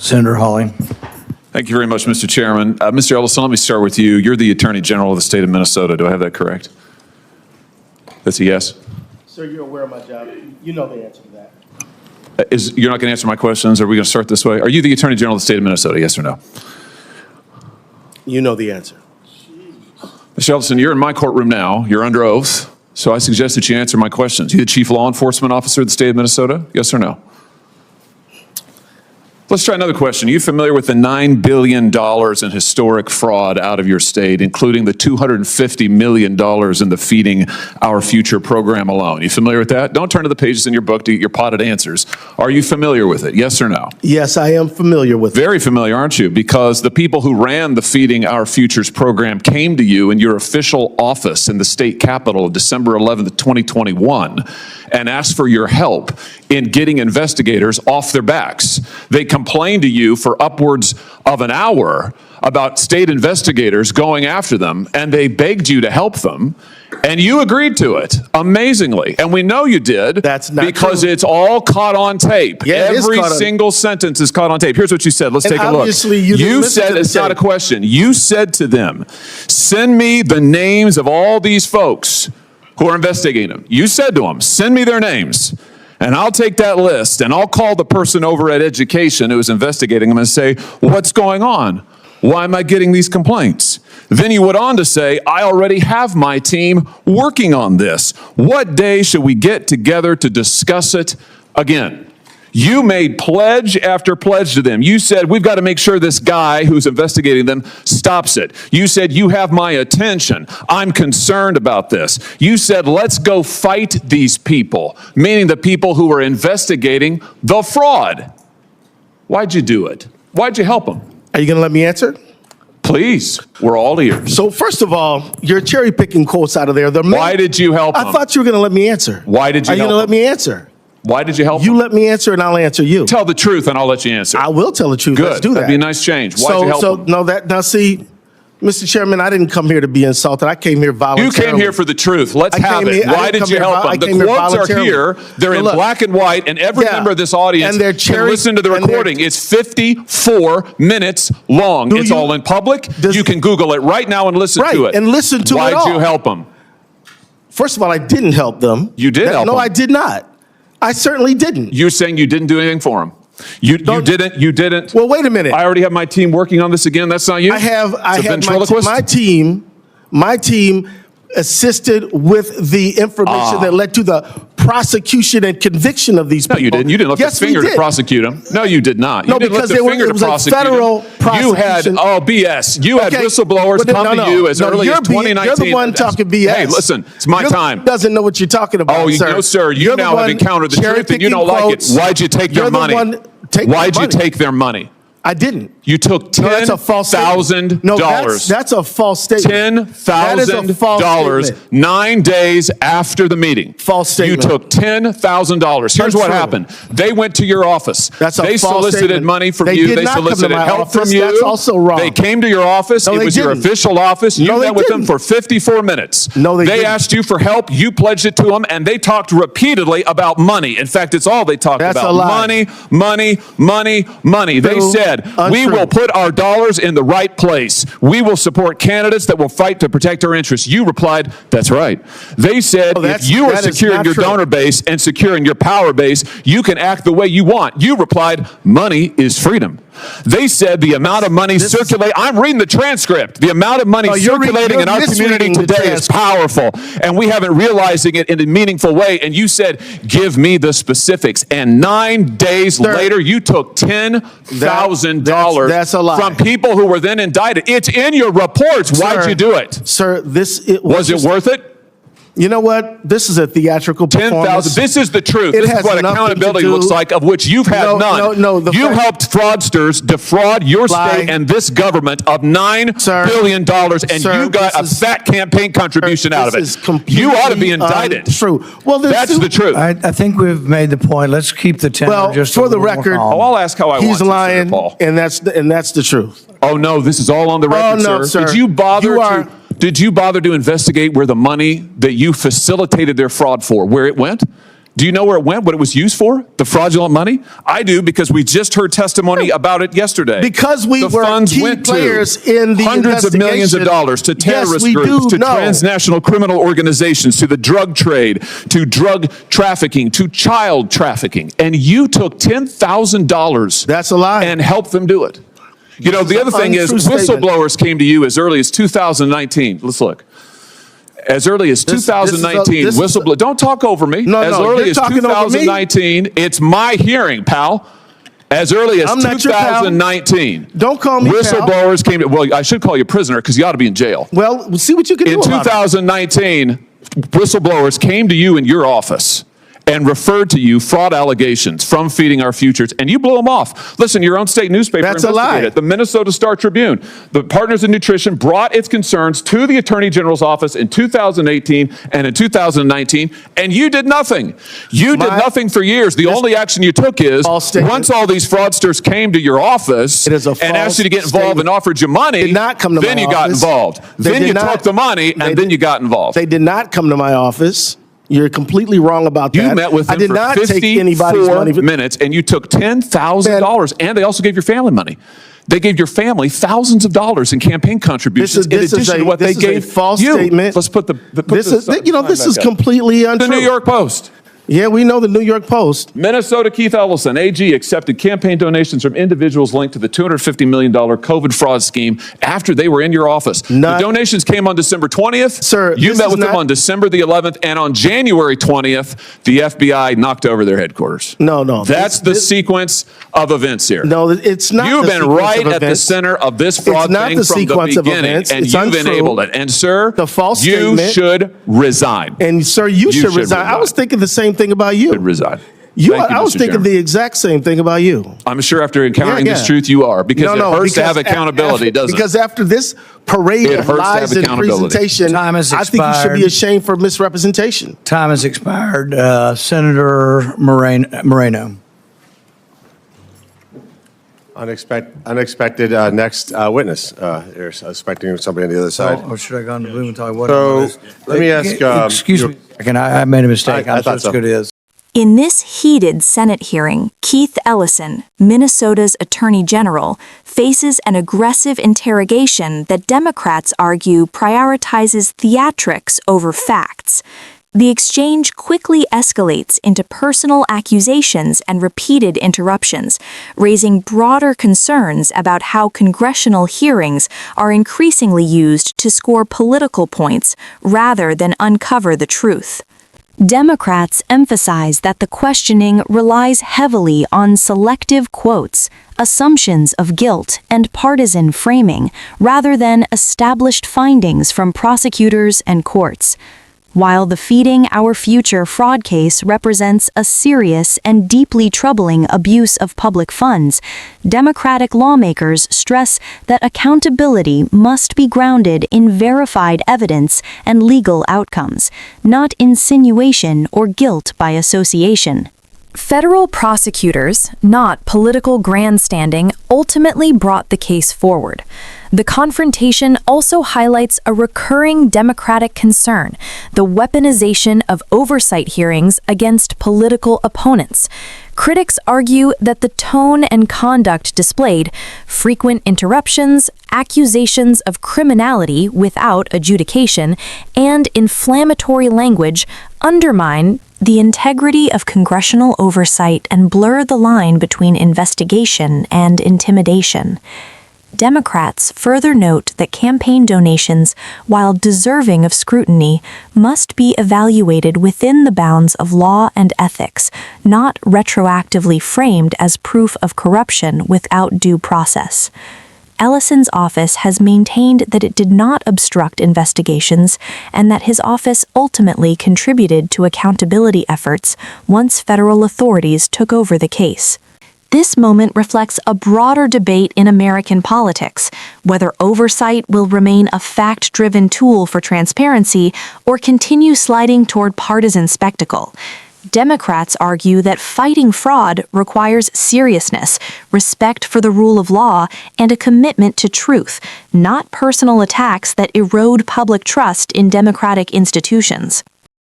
Senator Hawley. Thank you very much, Mr. Chairman. Mr. Ellison, let me start with you. You're the Attorney General of the state of Minnesota. Do I have that correct? That's a yes? Sir, you're aware of my job. You know the answer to that. You're not going to answer my questions? Are we going to start this way? Are you the Attorney General of the state of Minnesota, yes or no? You know the answer. Mr. Ellison, you're in my courtroom now. You're under oath. So I suggest that you answer my questions. You the Chief Law Enforcement Officer of the state of Minnesota, yes or no? Let's try another question. Are you familiar with the $9 billion in historic fraud out of your state, including the $250 million in the Feeding Our Future program alone? You familiar with that? Don't turn to the pages in your book to get your potted answers. Are you familiar with it? Yes or no? Yes, I am familiar with it. Very familiar, aren't you? Because the people who ran the Feeding Our Futures program came to you in your official office in the state capitol December 11th, 2021, and asked for your help in getting investigators off their backs. They complained to you for upwards of an hour about state investigators going after them, and they begged you to help them, and you agreed to it, amazingly. And we know you did. That's not because true. it's all caught on tape. Yeah, Every single sentence is caught on tape. Here's what you said. Let's take a look. Obviously, you said, it's not a question. You said to them, send me the names of all these folks who are investigating them. You said to them, send me their names. And I'll take that list and I'll call the person over at Education who is investigating them and say, what's going on? Why am I getting these complaints? Then he went on to say, I already have my team working on this. What day should we get together to discuss it again? You made pledge after pledge to them. You said, we've got to make sure this guy who's investigating them stops it. You said, you have my attention. I'm concerned about this. You said, let's go fight these people, meaning the people who were investigating the fraud. Why'd you do it? Why'd you help them? Are you going to let me answer? Please, we're all ears. So first of all, you're cherry picking quotes out of there. Why did you help them? I thought you were going to let me answer. Why did you help them? Are you going to let me answer? Why did you help You them? let me answer and I'll answer you. Tell the truth and I'll let you answer. I will tell the truth. Good. Let's do that. That'd be a nice change. Why'd you help them? Now see, Mr. Chairman, I didn't come here to be insulted. I came here voluntarily. You came here for the truth. Let's have it. Why did you help them? The quotes are here. They're in black and white, and every member of this audience can listen to the recording. It's 54 minutes long. It's all in public. You can Google it right now and listen to it. And listen to it all. Why'd you help them? First of all, I didn't help them. You did help them. No, I did not. I certainly didn't. You're saying you didn't do anything for them. You didn't. Well, wait a minute. I already have my team working on this again. That's not you? I have my team assisted with the information that led to the prosecution and conviction of these people. No, you didn't. You didn't lift a finger to prosecute them. No, you did not. No, because it was a federal prosecution. You had, BS. You had whistleblowers come to you as early as 2019. You're the one talking BS. Hey, listen, it's my time. Doesn't know what you're talking about, sir. No, sir. You now have encountered the truth and you don't like it. Why'd you take their money? Why'd you take their money? I didn't. You took $10,000. No, that's a false statement. $10,000 9 days after the meeting. False statement. You took $10,000. Here's what happened. They went to your office. They solicited money from you. They solicited help from you. That's also wrong. They came to your office. It was your official office. You met with them for 54 minutes. No, they asked you for help. You pledged it to them, and they talked repeatedly about money. In fact, it's all they talked about. That's a lie. Money, money, money, money. They said, we will put our dollars in the right place. We will support candidates that will fight to protect our interests. You replied, that's right. They said, if you are securing your donor base and securing your power base, you can act the way you want. You replied, money is freedom. They said the amount of money circulating, I'm reading the transcript, the amount of money circulating in our community today is powerful, and we haven't realizing it in a meaningful way. And you said, give me the specifics. And 9 days later, you took $10,000 from people who were then indicted. It's in your reports. Why'd you do it? Sir, was it worth it? You know what? This is a theatrical performance. 10,000. This is the truth. This is what accountability looks like, of which you've had none. You helped fraudsters defraud your state and this government of $9 billion, and you got a fat campaign contribution out of it. You ought to be indicted. True. Well, that's the truth. I think we've made the point. Let's keep the tenor just for the record. I'll ask how I want to, he's lying, Paul. and that's the truth. Oh no, this is all on the record, sir. Did you bother Did you bother to investigate where the money that you facilitated their fraud for, where it went? Do you know where it went, what it was used for, the fraudulent money? I do, because we just heard testimony about it yesterday. Because we the were funds key went players in the hundreds of millions of dollars to terrorist groups, to transnational criminal organizations, to the drug trade, to drug trafficking, to child trafficking. And you took $10,000 That's a lie. and helped them do it. You know, the other thing is untrue statement. whistleblowers came to you as early as 2019. Let's look. As early as 2019, whistleblower. Don't talk over me. No, as no, early you're as talking over me. 2019, it's my hearing, pal. As early as I'm not your pal. 2019. Don't call me pal. Whistleblowers came to, well, I should call you prisoner because you ought to be in jail. Well, we'll see what you can do In about it. 2019, whistleblowers came to you in your office and referred to you fraud allegations from Feeding Our Futures, and you blew them off. Listen, your own state newspaper That's a investigated lie. it. The Minnesota Star Tribune, the Partners in Nutrition, brought its concerns to the Attorney General's office in 2018 and in 2019, and you did nothing. You did nothing for years. The only action you took is, once all these fraudsters came to your office It is a and asked you to get false involved statement. and offered you money, Did not come to then my you got office. involved. They Then did you not. took the money, They and then did- you got involved. They did not come to my office. You're completely wrong about that. You met with them I did for not take anybody's 54 money. minutes, and you took $10,000, and they also gave your family money. They gave your family thousands of dollars in campaign contributions in addition to what they gave a false you. statement. Let's put the This is, sign this back is up. completely untrue. The New York Post. Yeah, we know the New York Post. Minnesota Keith Ellison, AG, accepted campaign donations from individuals linked to the $250 million COVID fraud scheme after they were in your office. The donations came on December 20th. Sir, you this met is with them not- on December the 11th, and on January 20th, the FBI knocked over their headquarters. No. That's the sequence of events here. No, it's not. You've the been sequence right of at the events. center of this fraud It's not thing the from the sequence of beginning, events. and It's you've untrue. enabled it. And sir, The false you statement- should resign. And sir, you should resign. I was thinking the same thing about you. Should resign. Thank I was Mr. thinking Chairman. the exact same thing about you. I'm sure after encountering Yeah, this yeah. truth, you are, because it hurts to because have accountability, doesn't it? Because after this parade It of hurts to have lies and accountability. presentation, Time has I think you should be expired. ashamed for misrepresentation. Time has expired. Senator Moreno. Unexpected next witness. You're expecting somebody on the other side. Or should I go on to Blumenthal? What So, it was? let me ask, Excuse your- me a second. I made a mistake. I I'm thought so so. good it is. In this heated Senate hearing, Keith Ellison, Minnesota's Attorney General, faces an aggressive interrogation that Democrats argue prioritizes theatrics over facts. The exchange quickly escalates into personal accusations and repeated interruptions, raising broader concerns about how congressional hearings are increasingly used to score political points rather than uncover the truth. Democrats emphasize that the questioning relies heavily on selective quotes, assumptions of guilt, and partisan framing, rather than established findings from prosecutors and courts. While the Feeding Our Future fraud case represents a serious and deeply troubling abuse of public funds, Democratic lawmakers stress that accountability must be grounded in verified evidence and legal outcomes, not insinuation or guilt by association. Federal prosecutors, not political grandstanding, ultimately brought the case forward. The confrontation also highlights a recurring Democratic concern, the weaponization of oversight hearings against political opponents. Critics argue that the tone and conduct displayed, frequent interruptions, accusations of criminality without adjudication, and inflammatory language undermine the integrity of congressional oversight and blur the line between investigation and intimidation. Democrats further note that campaign donations, while deserving of scrutiny, must be evaluated within the bounds of law and ethics, not retroactively framed as proof of corruption without due process. Ellison's office has maintained that it did not obstruct investigations and that his office ultimately contributed to accountability efforts once federal authorities took over the case. This moment reflects a broader debate in American politics, whether oversight will remain a fact-driven tool for transparency or continue sliding toward partisan spectacle. Democrats argue that fighting fraud requires seriousness, respect for the rule of law, and a commitment to truth, not personal attacks that erode public trust in democratic institutions.